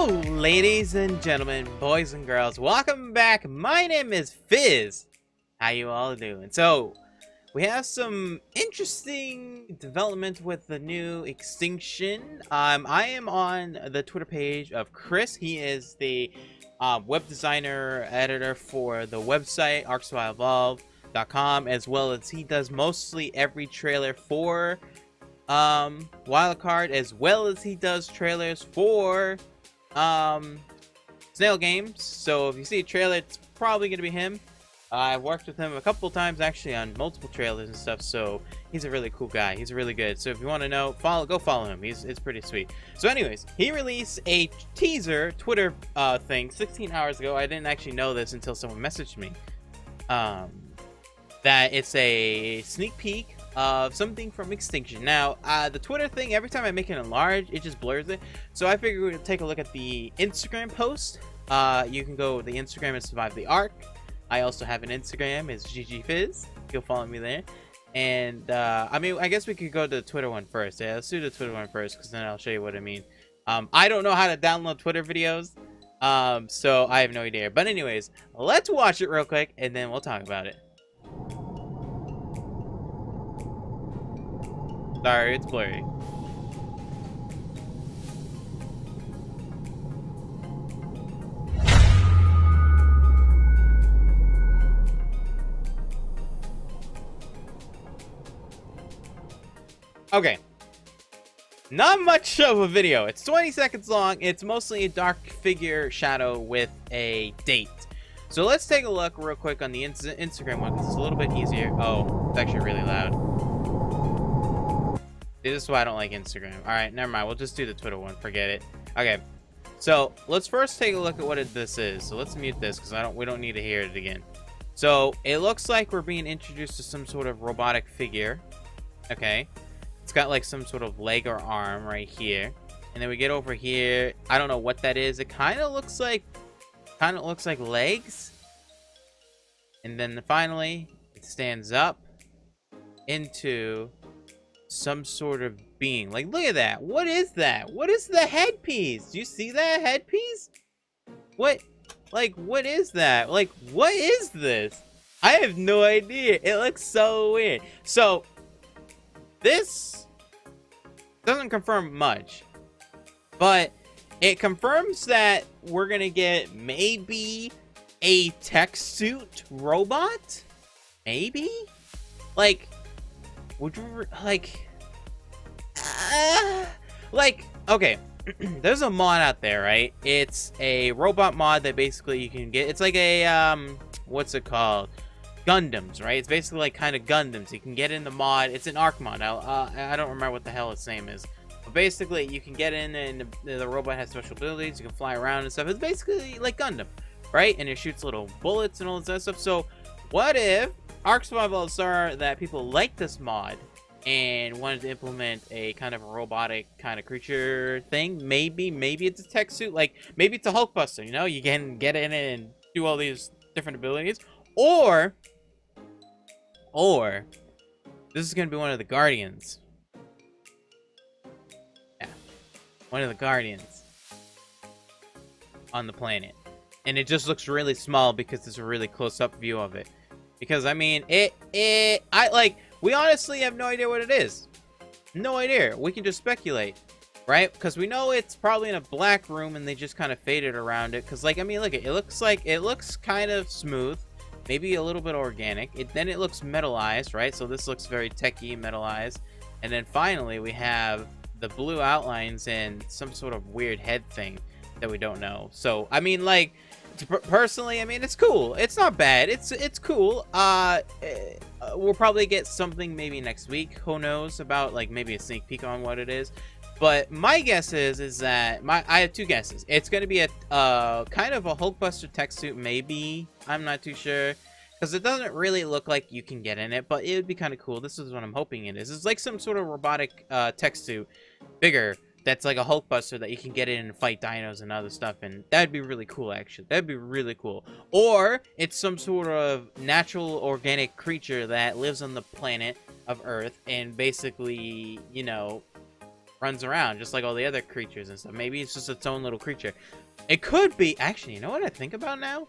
Hello, ladies and gentlemen, boys and girls. Welcome back. My name is Fizz. How you all doing? So, we have some interesting development with the new Extinction. I am on the Twitter page of Chris. He is the web designer, editor for the website ARK.com, as well as he does mostly every trailer for Wildcard, as well as he does trailers for Snail Games. So if you see a trailer, it's probably gonna be him. I've worked with him a couple times actually on multiple trailers and stuff, so he's a really cool guy. He's really good. So if you want to know, go follow him. It's pretty sweet. So anyways, he released a teaser Twitter thing 16 hours ago. I didn't actually know this until someone messaged me. That it's a sneak peek of something from Extinction. Now, the Twitter thing, every time I make it enlarge, it just blurs it. So I figured we'd take a look at the Instagram post. You can go the Instagram and survive the ARK. I also have an Instagram, it's GGFizz. You'll follow me there. And I mean, I guess we could go to the Twitter one first. Yeah, let's do the Twitter one first, because then I'll show you what I mean. I don't know how to download Twitter videos, so I have no idea. But anyways, let's watch it real quick, and then we'll talk about it. Sorry, it's blurry. Okay. Not much of a video. It's 20 seconds long. It's mostly a dark figure shadow with a date. So let's take a look real quick on the Instagram one, because it's a little bit easier. Oh, it's actually really loud. This is why I don't like Instagram. Alright, never mind. We'll just do the Twitter one. Forget it. Okay. So, let's first take a look at what this is. So, let's mute this, because we don't need to hear it again. So, it looks like we're being introduced to some sort of robotic figure. Okay. It's got, like, some sort of leg or arm right here. And then we get over here. I don't know what that is. It kind of looks like legs. And then, finally, it stands up into some sort of being. Like, look at that. What is that? What is the headpiece? Do you see that headpiece? What? Like, what is that? Like, what is this? I have no idea. It looks so weird. So, this doesn't confirm much, but it confirms that we're gonna get maybe a tech suit robot? Maybe? Like, would you okay, there's a mod out there, right? It's a robot mod that basically you can get. It's like a what's it called? Gundams, right? It's basically like kind of Gundams. You can get in the mod. It's an ARK mod. I don't remember what the hell its name is, but basically you can get in and the robot has special abilities. You can fly around and stuff. It's basically like Gundam, right? And it shoots little bullets and all this stuff. So what if ARK Survival Star that people like this mod and wanted to implement a kind of robotic kind of creature thing? Maybe it's a tech suit, like maybe it's a Hulkbuster, you know? You can get in it and do all these different abilities. Or this is gonna be one of the Guardians. Yeah. One of the Guardians on the planet. And it just looks really small because it's a really close-up view of it. Because, I mean, we honestly have no idea what it is. No idea. We can just speculate, right? Because we know it's probably in a black room and they just kind of faded around it. Because, like, I mean, look, it looks kind of smooth. Maybe a little bit organic. Then it looks metallized, right? So this looks very techy, metallized. And then finally, we have the blue outlines and some sort of weird head thing that we don't know. So, I mean, like, personally, I mean, it's cool. It's not bad. It's cool. We'll probably get something maybe next week. Who knows about, like, maybe a sneak peek on what it is. But my guess is that I have two guesses. It's going to be a kind of a Hulkbuster tech suit, maybe. I'm not too sure, because it doesn't really look like you can get in it, but it would be kind of cool. This is what I'm hoping it is. It's like some sort of robotic tech suit, bigger, that's like a Hulkbuster that you can get in and fight dinos and other stuff, and that'd be really cool, actually. That'd be really cool. Or it's some sort of natural organic creature that lives on the planet of Earth and basically, you know, runs around just like all the other creatures and stuff. Maybe it's just its own little creature. It could be. Actually, you know what I think about now?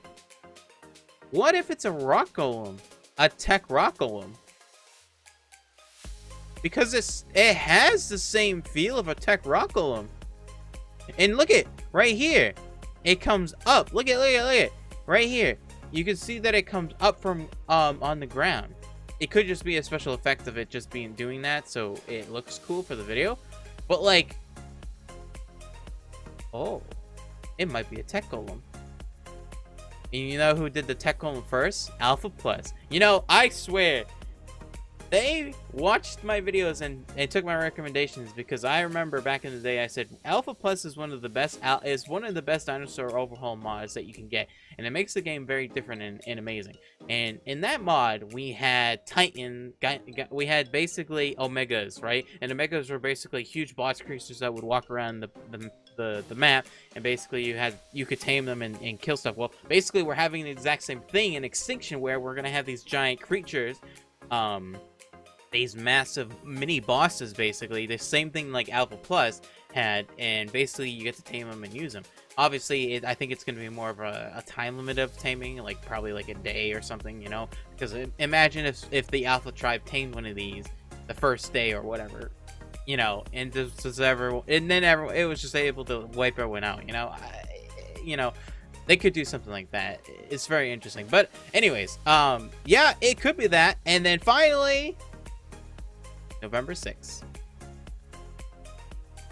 What if it's a rock golem? A tech rock golem? Because it has the same feel of a tech rock golem. And look at right here. It comes up. Look at right here. You can see that it comes up from on the ground. It could just be a special effect of it just doing that, so it looks cool for the video. But like, oh, it might be a tech golem. And you know who did the tech golem first? Alpha Plus. You know, I swear, they watched my videos and took my recommendations, because I remember back in the day I said Alpha Plus is one of the best dinosaur overhaul mods that you can get, and it makes the game very different and amazing. And in that mod we had we had basically Omegas, right? And Omegas were basically huge boss creatures that would walk around the map, and basically you could tame them and kill stuff. Well, basically we're having the exact same thing in Extinction, where we're gonna have these giant creatures, these massive mini bosses, basically the same thing like Alpha Plus had, and basically you get to tame them and use them. Obviously I think it's going to be more of a time limit of taming, like probably like a day or something, you know, because imagine if the Alpha tribe tamed one of these the first day or whatever, you know, and then it was just able to wipe everyone out, you know. You know, they could do something like that. It's very interesting. But anyways, yeah, it could be that. And then finally, November 6th.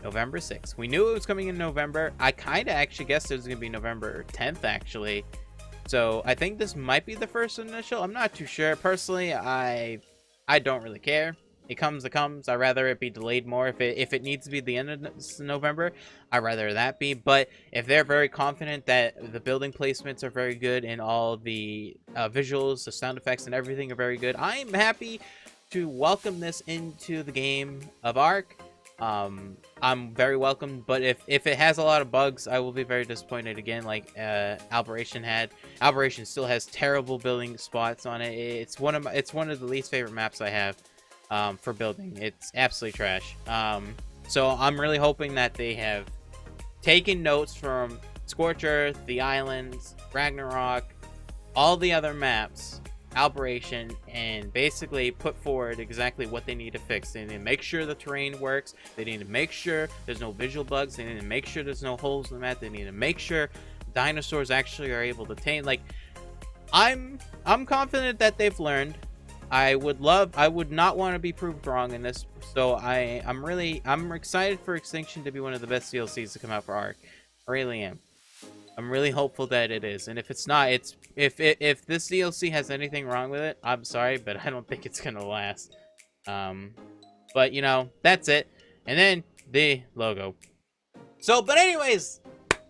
November 6th. We knew it was coming in November. I kind of actually guessed it was going to be November 10th, actually. So I think this might be the first initial. I'm not too sure. Personally, I don't really care. It comes, it comes. I'd rather it be delayed more. If it needs to be the end of November, I'd rather that be. But if they're very confident that the building placements are very good and all the visuals, the sound effects, and everything are very good, I'm happy to welcome this into the game of ARK. I'm very welcome, but if it has a lot of bugs, I will be very disappointed again, like Aberration had. Aberration still has terrible building spots on it. It's one of the least favorite maps I have for building. It's absolutely trash. So I'm really hoping that they have taken notes from Scorch Earth, the Islands, Ragnarok, all the other maps, Aberration, and basically put forward exactly what they need to fix. They need to make sure the terrain works. They need to make sure there's no visual bugs. They need to make sure there's no holes in the map. They need to make sure dinosaurs actually are able to tame. Like, I'm confident that they've learned. I would not want to be proved wrong in this. So I'm excited for Extinction to be one of the best DLCs to come out for ARK. I really am. I'm really hopeful that it is, and if it's not, if this DLC has anything wrong with it, I'm sorry, but I don't think it's gonna last. But you know, that's it. And then the logo. So, but anyways,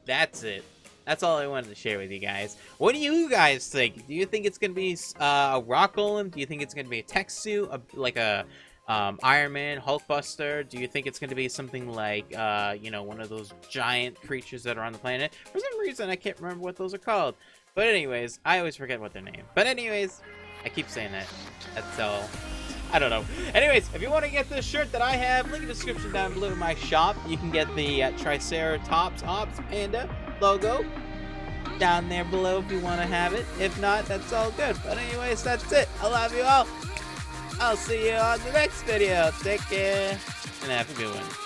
that's it. That's all I wanted to share with you guys. What do you guys think? Do you think it's gonna be a rock golem? Do you think it's gonna be a tech suit, like a Iron Man, Hulkbuster? Do you think it's going to be something like, you know, one of those giant creatures that are on the planet? For some reason, I can't remember what those are called. But anyways, I always forget what they're named. But anyways, I keep saying that. That's all. I don't know. Anyways, if you want to get this shirt that I have, link in the description down below in my shop. You can get the Triceratops Ops Panda logo down there below if you want to have it. If not, that's all good. But anyways, that's it. I love you all. I'll see you on the next video. Take care and have a good one.